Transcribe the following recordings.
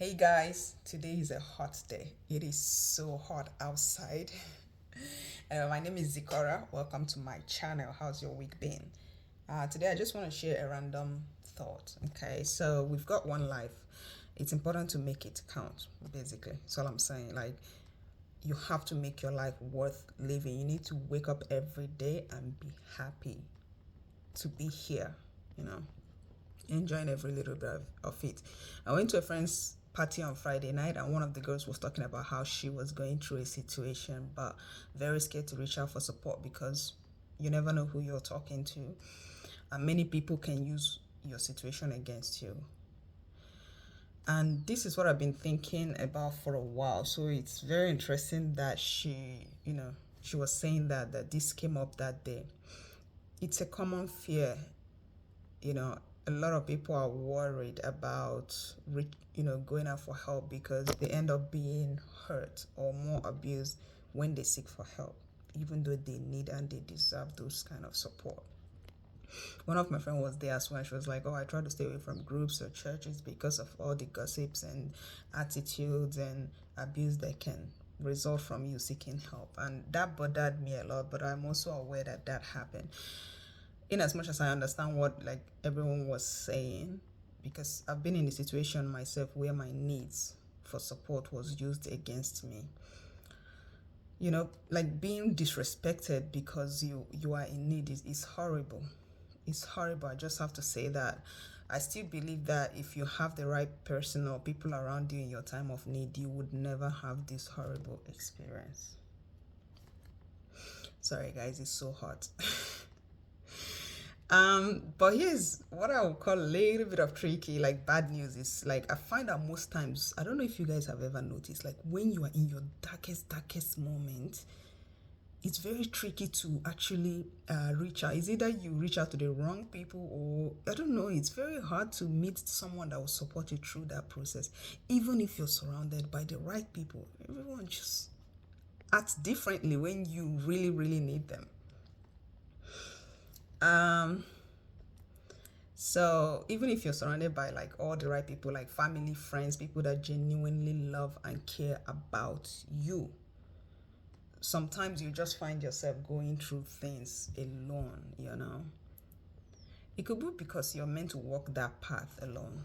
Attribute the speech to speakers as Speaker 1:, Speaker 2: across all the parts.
Speaker 1: Hey guys, today is a hot day. It is so hot outside. My name is Zikora. Welcome to my channel. How's your week been? Today I just want to share a random thought. Okay, so we've got one life. It's important to make it count, basically. That's all I'm saying. Like, you have to make your life worth living. You need to wake up every day and be happy to be here, you know enjoying every little bit of it. I went to a friend's party on Friday night, and one of the girls was talking about how she was going through a situation, but very scared to reach out for support because you never know who you're talking to, and many people can use your situation against you. And this is what I've been thinking about for a while. So it's very interesting that she was saying that this came up that day. It's a common fear, you know a lot of people are worried about going out for help because they end up being hurt or more abused when they seek for help, even though they need and they deserve those kind of support. One of my friends was there as well. She was like, oh, I try to stay away from groups or churches because of all the gossips and attitudes and abuse that can result from you seeking help. And that bothered me a lot, but I'm also aware that happened. In as much as I understand what like everyone was saying, because I've been in a situation myself where my needs for support was used against me. Like being disrespected because you are in need is horrible. It's horrible. I just have to say that. I still believe that if you have the right person or people around you in your time of need, you would never have this horrible experience. Sorry guys, it's so hot. But here's what I would call a little bit of tricky, like bad news is like I find that most times, I don't know if you guys have ever noticed, like when you are in your darkest moment, it's very tricky to actually reach out. It's either you reach out to the wrong people, or I don't know, it's very hard to meet someone that will support you through that process. Even if you're surrounded by the right people, everyone just acts differently when you really, really need them. So even if you're surrounded by like all the right people, like family, friends, people that genuinely love and care about you, sometimes you just find yourself going through things alone. It could be because you're meant to walk that path alone.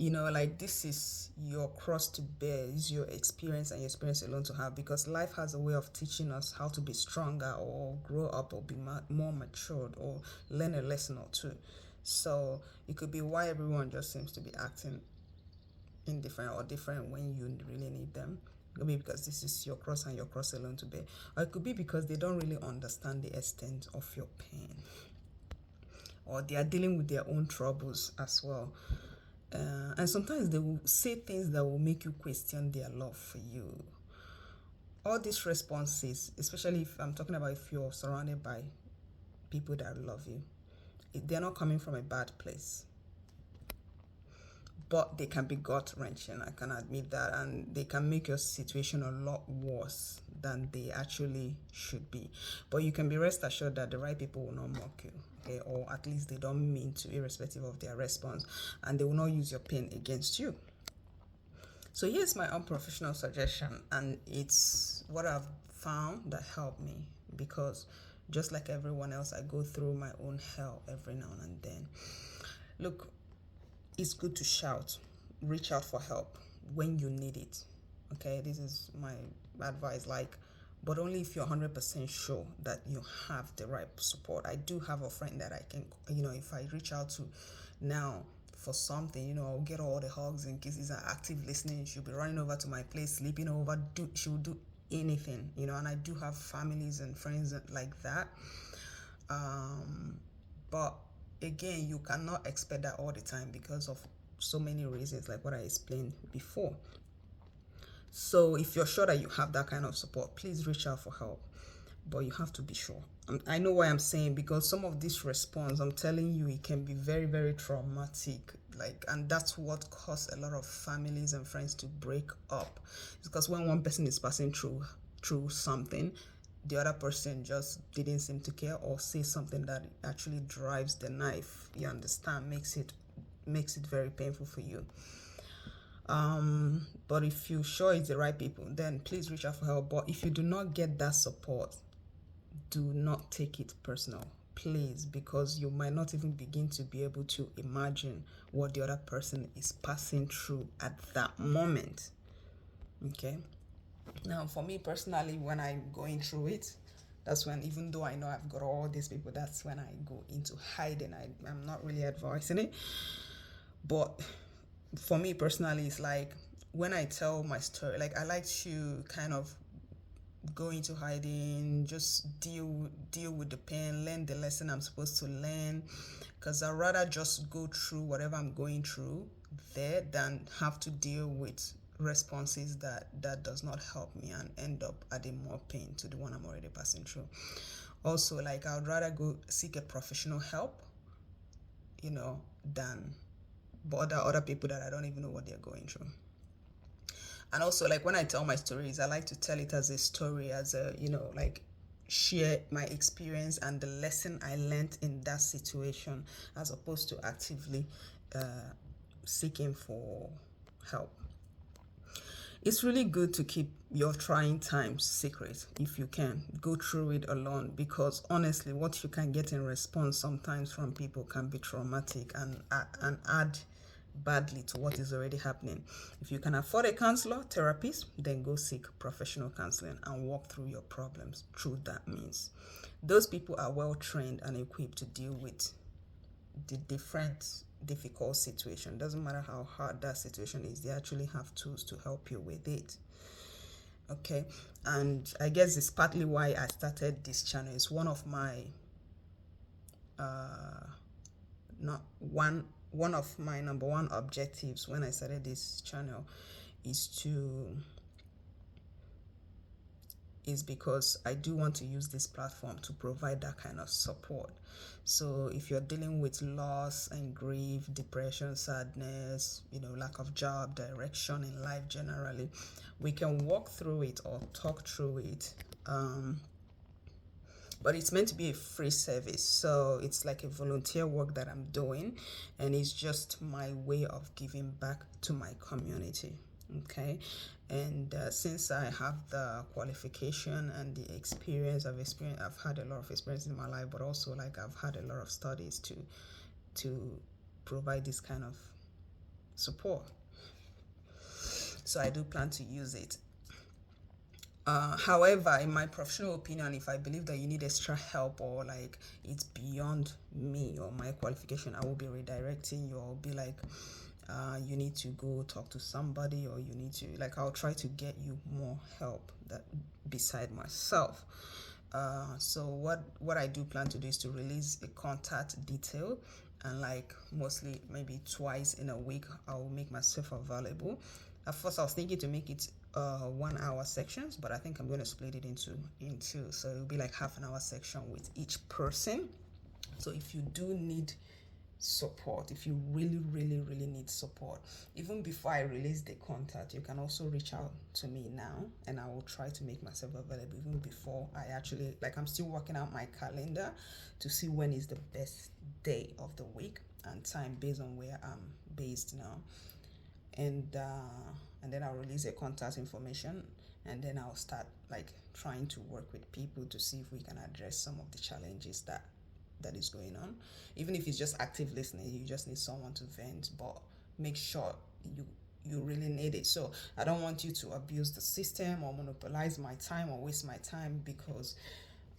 Speaker 1: Like this is your cross to bear, is your experience and your experience alone to have, because life has a way of teaching us how to be stronger or grow up or be more matured or learn a lesson or two. So it could be why everyone just seems to be acting indifferent or different when you really need them. It could be because this is your cross and your cross alone to bear, or it could be because they don't really understand the extent of your pain, or they are dealing with their own troubles as well. And sometimes they will say things that will make you question their love for you. All these responses, especially if I'm talking about if you're surrounded by people that love you, they're not coming from a bad place. But they can be gut wrenching, I can admit that, and they can make your situation a lot worse than they actually should be. But you can be rest assured that the right people will not mock you, okay, or at least they don't mean to, irrespective of their response, and they will not use your pain against you. So here's my unprofessional suggestion, and it's what I've found that helped me, because just like everyone else, I go through my own hell every now and then. Look, it's good to shout, reach out for help when you need it. Okay, this is my advice. But only if you're 100% sure that you have the right support. I do have a friend that I can, if I reach out to now for something, I'll get all the hugs and kisses and active listening. She'll be running over to my place, sleeping over. She'll do anything, and I do have families and friends like that. But again, you cannot expect that all the time because of so many reasons, like what I explained before. So if you're sure that you have that kind of support, please reach out for help. But you have to be sure. I know why I'm saying, because some of this response, I'm telling you, it can be very, very traumatic. And that's what caused a lot of families and friends to break up. It's because when one person is passing through something, the other person just didn't seem to care or say something that actually drives the knife. You understand? Makes it very painful for you. But if you sure it's the right people, then please reach out for help. But if you do not get that support, do not take it personal, please, because you might not even begin to be able to imagine what the other person is passing through at that moment. Okay. Now, for me personally, when I'm going through it, that's when, even though I know I've got all these people, that's when I go into hiding. I'm not really advising it. But for me personally, it's like when I tell my story, like I like to kind of go into hiding, just deal with the pain, learn the lesson I'm supposed to learn, because I'd rather just go through whatever I'm going through there than have to deal with responses that does not help me and end up adding more pain to the one I'm already passing through. Also, like I would rather go seek a professional help, than bother other people that I don't even know what they're going through. And also, like when I tell my stories, I like to tell it as a story, as a, like share my experience and the lesson I learned in that situation, as opposed to actively seeking for help. It's really good to keep your trying times secret if you can. Go through it alone, because honestly, what you can get in response sometimes from people can be traumatic and add badly to what is already happening. If you can afford a counselor, therapist, then go seek professional counseling and walk through your problems through that means. Those people are well trained and equipped to deal with the different difficult situation. Doesn't matter how hard that situation is, they actually have tools to help you with it. Okay, and I guess it's partly why I started this channel. It's one of my not one of my number one objectives when I started this channel is because I do want to use this platform to provide that kind of support. So if you're dealing with loss and grief, depression, sadness, lack of job, direction in life generally, we can walk through it or talk through it. But it's meant to be a free service, so it's like a volunteer work that I'm doing, and it's just my way of giving back to my community. Okay, and since I have the qualification and the experience, I've had a lot of experience in my life, but also like I've had a lot of studies to provide this kind of support. So I do plan to use it. However, in my professional opinion, if I believe that you need extra help or like it's beyond me or my qualification, I will be redirecting you. I'll be like, you need to go talk to somebody, or you need to, like, I'll try to get you more help that beside myself. So what I do plan to do is to release a contact detail, and like mostly maybe twice in a week I will make myself available. At first I was thinking to make it 1 hour sections, but I think I'm going to split it into so it'll be like half an hour section with each person. So if you do need support, if you really need support, even before I release the contact, you can also reach out to me now, and I will try to make myself available even before I actually, like, I'm still working out my calendar to see when is the best day of the week and time based on where I'm based now. And then I'll release a contact information, and then I'll start like trying to work with people to see if we can address some of the challenges that is going on. Even if it's just active listening, you just need someone to vent, but make sure you really need it. So I don't want you to abuse the system or monopolize my time or waste my time, because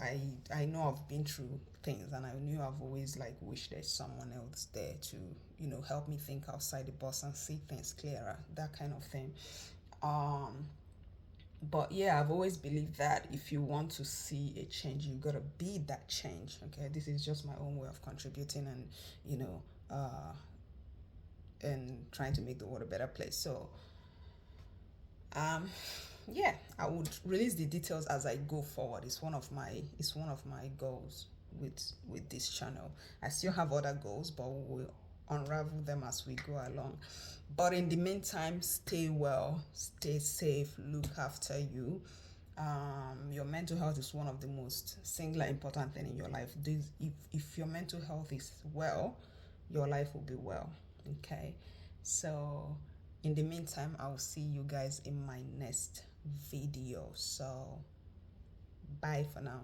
Speaker 1: I know I've been through things, and I knew I've always like wished there's someone else there to help me think outside the box and see things clearer, that kind of thing. But yeah, I've always believed that if you want to see a change, you gotta be that change. Okay, this is just my own way of contributing and and trying to make the world a better place. So yeah, I would release the details as I go forward. It's one of my goals with this channel. I still have other goals, but we'll unravel them as we go along. But in the meantime, stay well, stay safe, look after you. Your mental health is one of the most singular important thing in your life. If your mental health is well, your life will be well. Okay, so In the meantime, I'll see you guys in my next video. So bye for now.